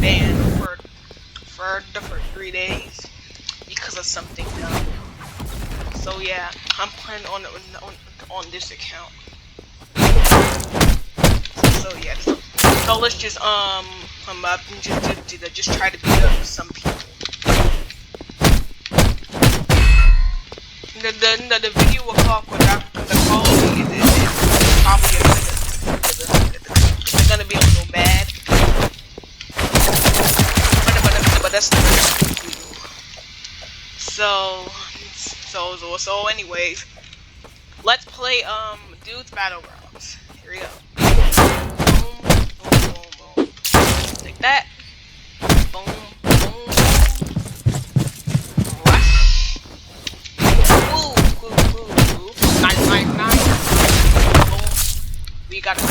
banned for 3 days because of something dumb. So yeah, I'm playing on this account. So yeah, so let's just just try to beat up some people. The video will call for the quality is probably they're gonna be a little bad, but that's not so anyways, let's play Dudes Battlegrounds. Here we go. Boom, boom, boom, boom. Like that. Boom, boom. Rush. Ooh, ooh, ooh, ooh. Nice, nice, nice. Boom. We got a 5.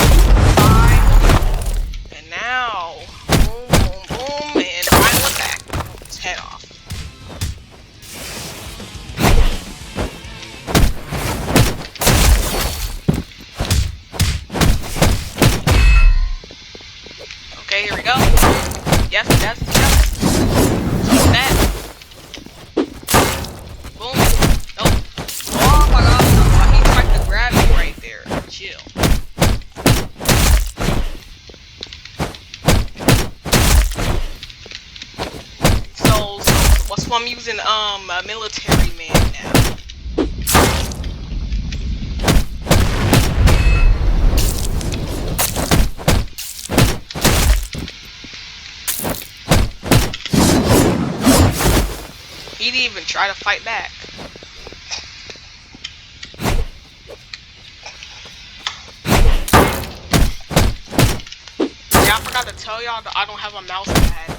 And now, boom, boom, boom, and final attack. His head off. Okay, here we go. Yes, yes, yes. Like that. Boom. Nope. Oh my god. Oh, he tried to grab me right there. Chill. So I'm using a military man now. He didn't even try to fight back. Yeah, I forgot to tell y'all that I don't have a mouse pad.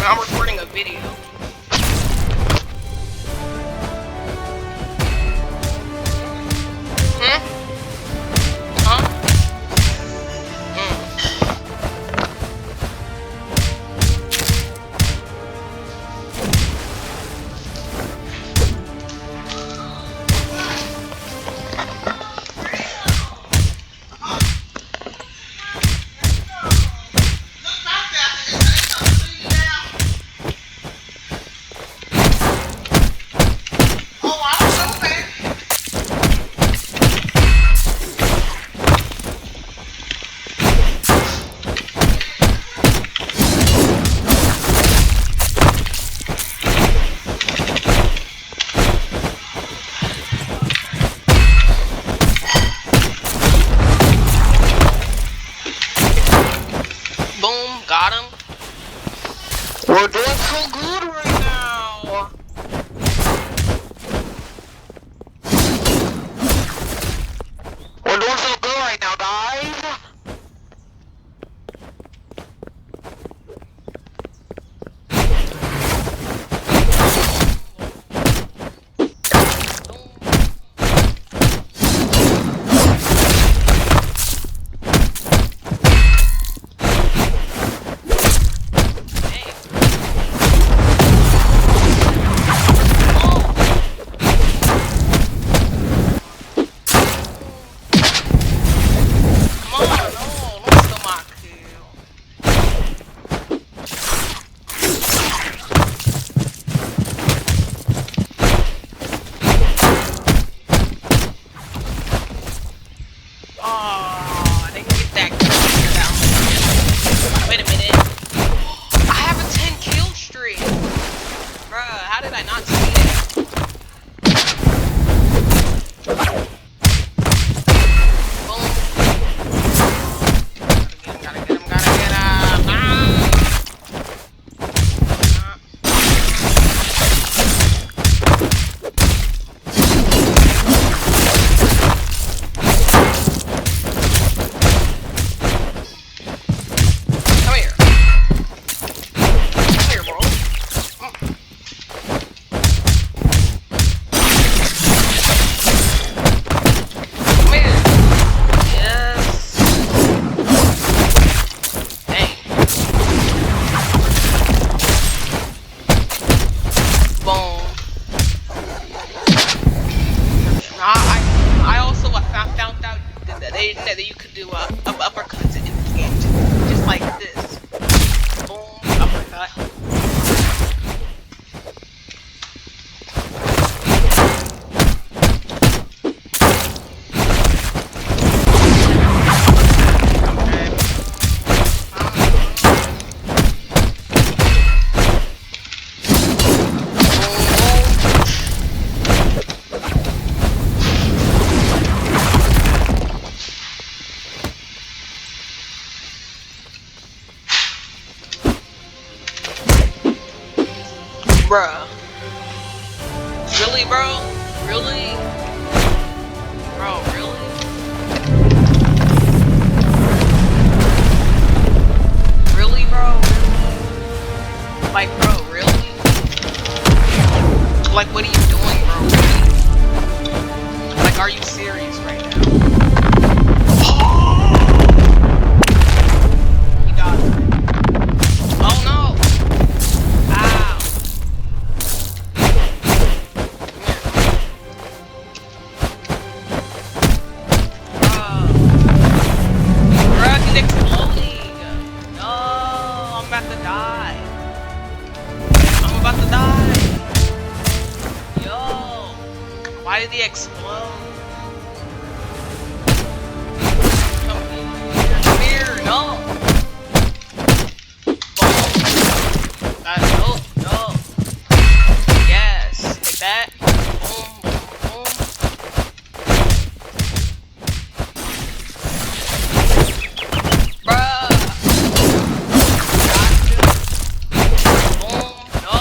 I'm recording a video. Hmm? Huh? Boom, got him. We're doing so good right now. We're doing so good right now, guys. Wait a minute. I have a 10 kill streak. Bruh, how did I not see that? Boom. Gotta get him. I also found out that you could do uppercuts in this game too. Just like this. Boom, uppercut. Bruh. Really, bro? Really? Bro, really? Really, bro? Like, bro, really? Like, what are you doing, bro? Really? Like, are you serious right now? He died. Oh no! Ow! Bruh, he's exploding! No, I'm about to die. I'm about to die. Yo! Why did he explode? Come here, no! No. Yes, take that. Boom, boom. Bruh. Boom. No.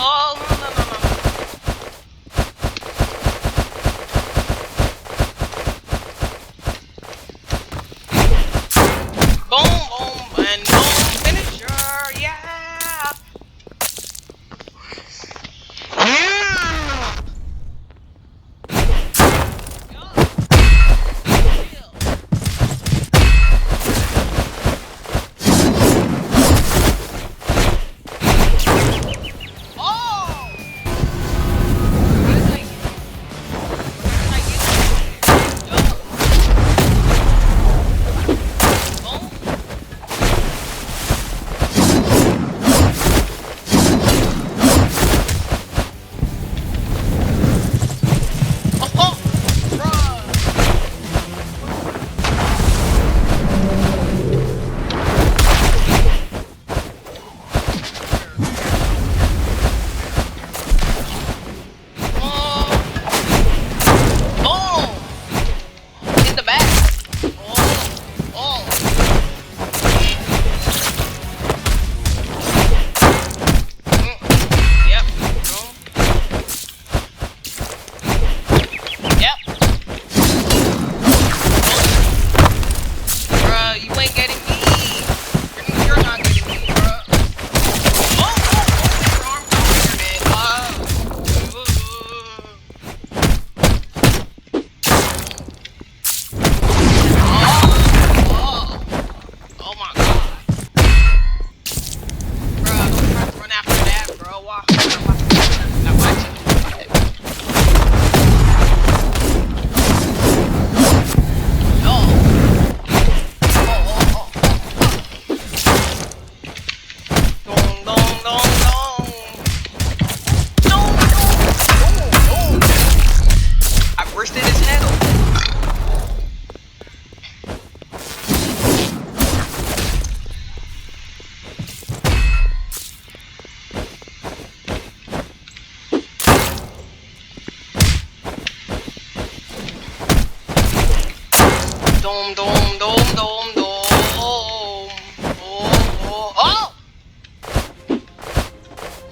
Dome, dome, dome, dome, dome. Oh!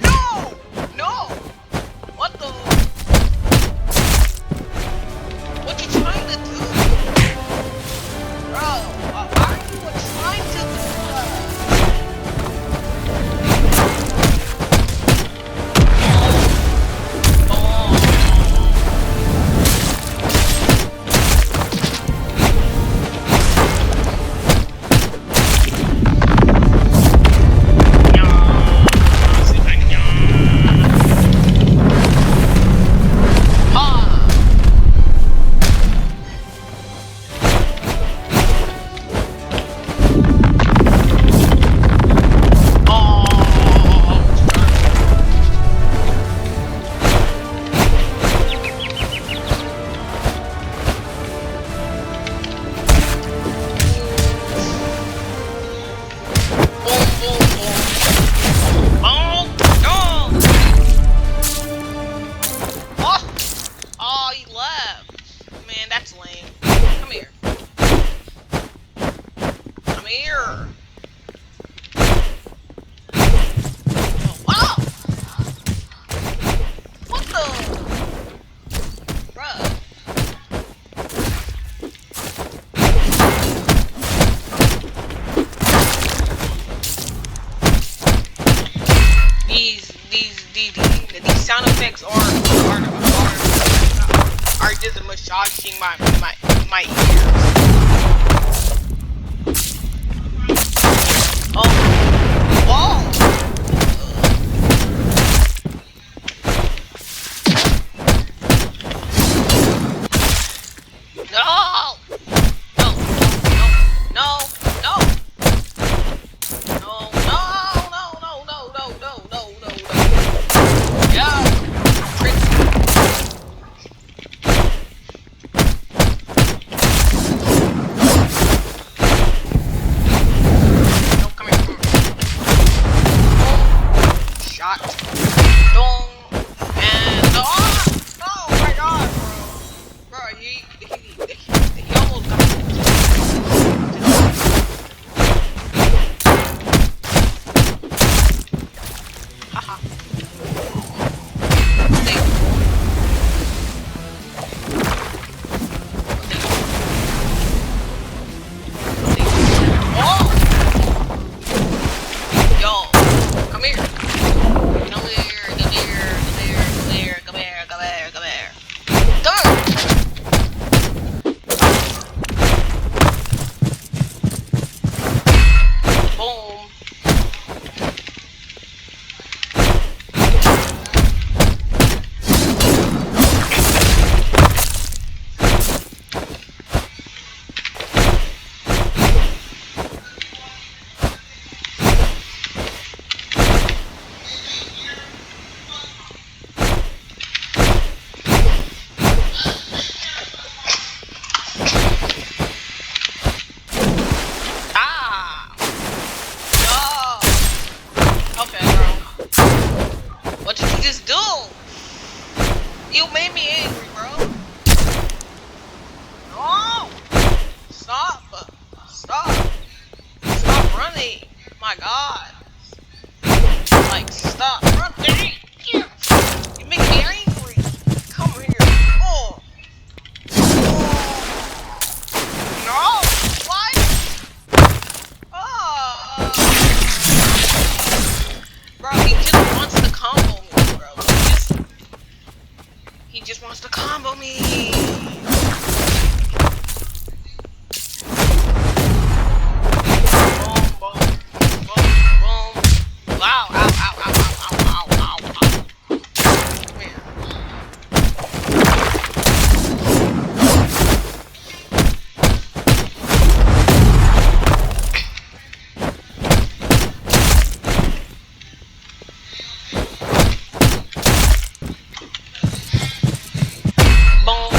No! No! What the? What you trying to do? Bro, why are you trying to do that? That's lame. Come here. Come here. Oh! What the? Bruh. These sound effects are just massaging my ears. Oh, whoa! No! No! No! No! No! No! Yeah! You made me angry, bro. No! Stop! Stop! Stop running! My God! Like, stop running! You make me angry! Come here! Oh! No! What? Oh! Bro, he just wants to combo me, bro. He just wants to combo me. Boom, boom, boom, boom. Wow, ow, ow, ow, ow, ow, ow, ow, ow. Come here. Boom.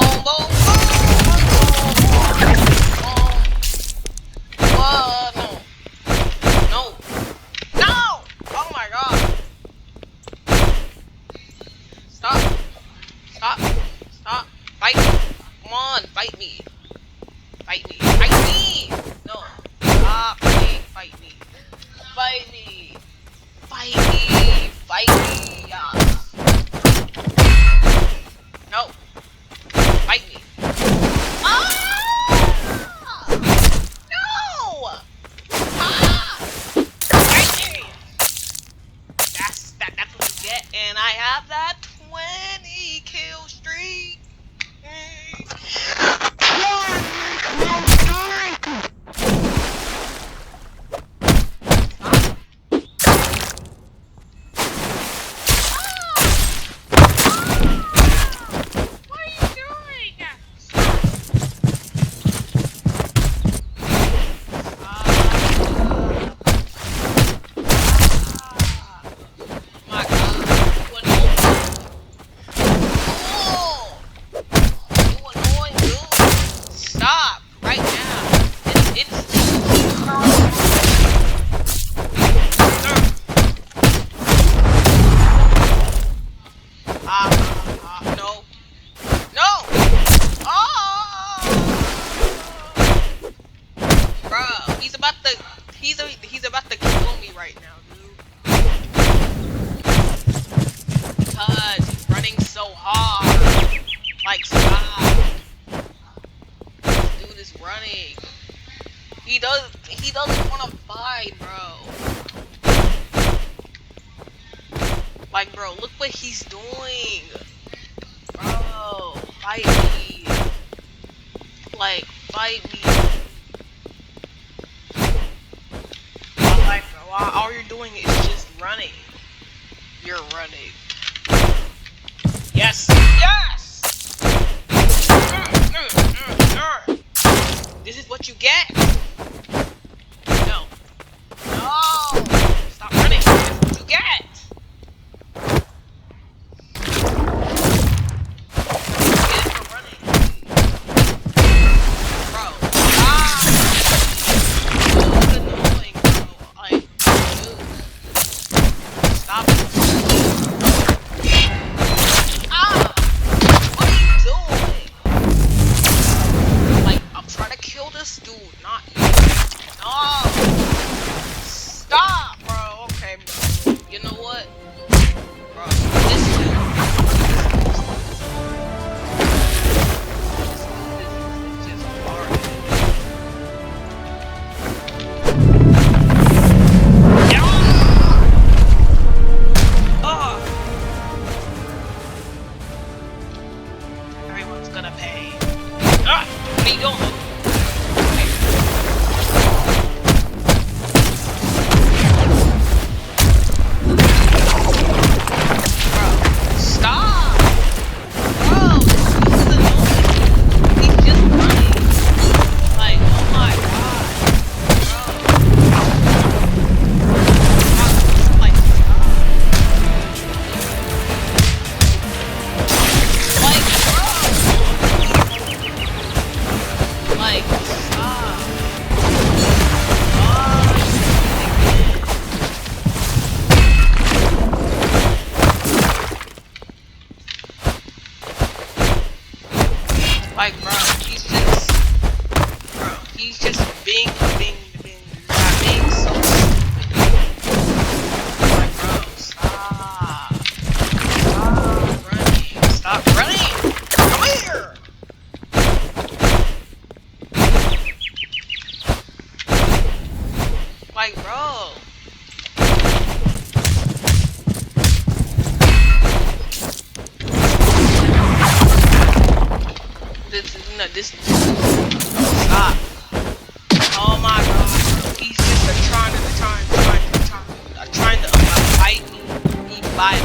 boom, boom, boom. Whoa, no. No. No! Oh my god. Stop. Stop. Stop. Fight me. Come on, fight me. Fight me. Fight me! No. Stop. Fight me. Fight me. Fight me. Fight me. No. Fight me. Ah! No! Ah! Fight me! That's what you get, and I have that 20 kill streak. No. No! Oh! Bro, he's about to kill me right now, dude. Because he's running so hard. Like, stop. This dude is running. He doesn't want to fight, bro. Like, bro, look what he's doing. Bro, fight me. Like, fight me. Like, bro, all you're doing is just running. You're running. Yes! Yes! This is what you get. No. No! Stop running. This is what you get. Like, bro, he's just being so stupid. Like, bro, stop running, come here. Like, bro. This stop. Oh my god, he's just trying to fight me. Bye.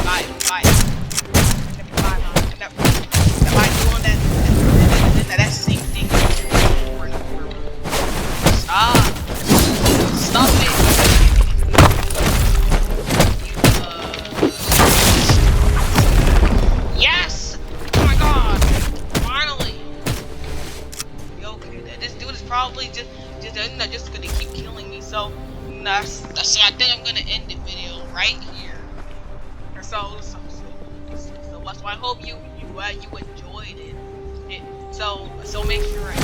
Am I doing that same thing? Stop it. Yes! Oh my god, finally. probably just gonna keep killing me. So so I think I'm gonna end the video right here. So that's why I hope you enjoyed it. So make sure you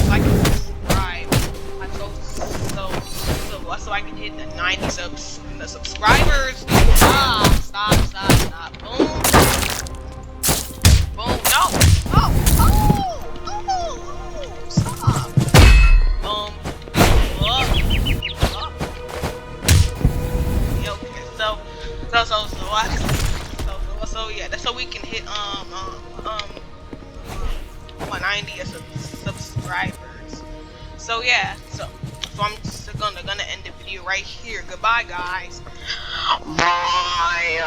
like and subscribe. I'm so I can hit the 90 subscribers. Stop. Boom. Boom. No. Oh, stop. Boom. Up. Yeah, okay. So yeah, that's so we can hit 190 subscribers. So yeah, so I'm just gonna end the video right here. Goodbye, guys. Bye.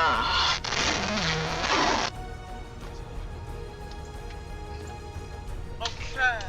Okay.